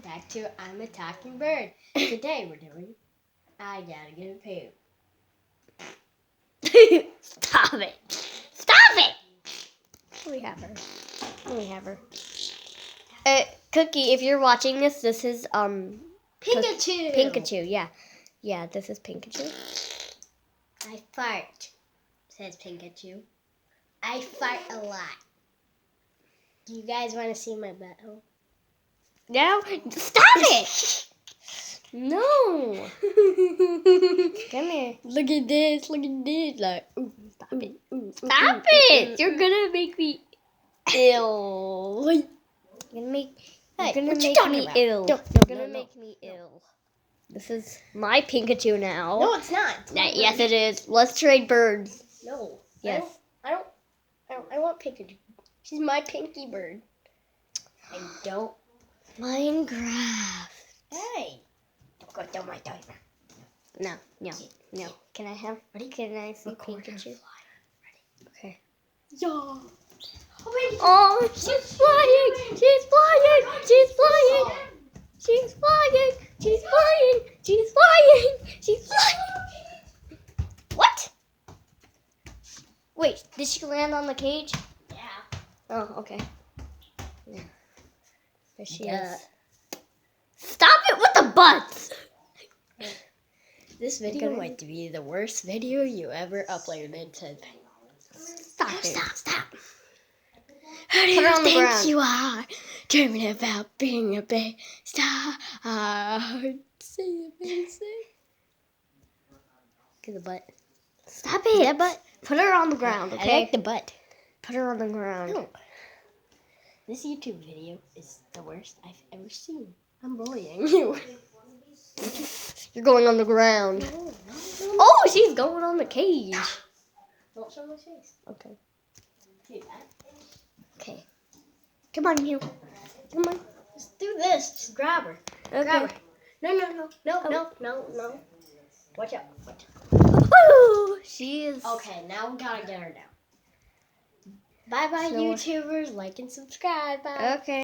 back to I'm a Talking Bird. Today we're doing I Gotta Get Paid. Stop it! Stop it! We have her. We have her. Cookie, if you're watching this, this is Pinkuchu! Pinkuchu, yeah. Yeah, this is Pinkuchu. I fart, says Pinkuchu. I fart a lot. Do you guys want to see my butthole? No, stop it! No. Come here. Look at this, look at this. Like, ooh, stop it. Ooh, Stop it! You're gonna make me ill. Hey, You're gonna make what you me talking about? ill. No, You're no, gonna no, make me ill. This is my Pinkachu now. No, it's not. Yes, it is. Let's trade birds. No. Yes. I want Pinkuchu. She's my pinky bird. I don't. Minecraft. Hey. Don't go down my diaper. No. Can I have? Can I see Record her Pinkachu? Okay. Yeah. Oh, Oh, she's flying! She's flying! She's flying! She's flying! She's flying! She's flying! She's flying! What? Wait, did she land on the cage? yeah. Oh, okay. Yeah. There she Duh. is. Stop it with the butts! This video might be the worst video you ever uploaded to. Stop it. Stop. Who do Put her you on the think ground. you are? Dreaming about being a big star. See Get the butt. Stop Get it. that butt. Put her on the ground, I okay? like the butt. Put her on the ground. No. This YouTube video is the worst I've ever seen. I'm bullying you. You're going on the ground. No. Oh, she's going on the cage. Don't show my face. Okay. Do that. Okay. Come on, Mew. Come on. Just do this. Just grab her. Okay. Grab her. No. Watch out. Woo! She is. Okay, now we gotta get her down. Bye, So- YouTubers. Like and subscribe. Bye. Okay.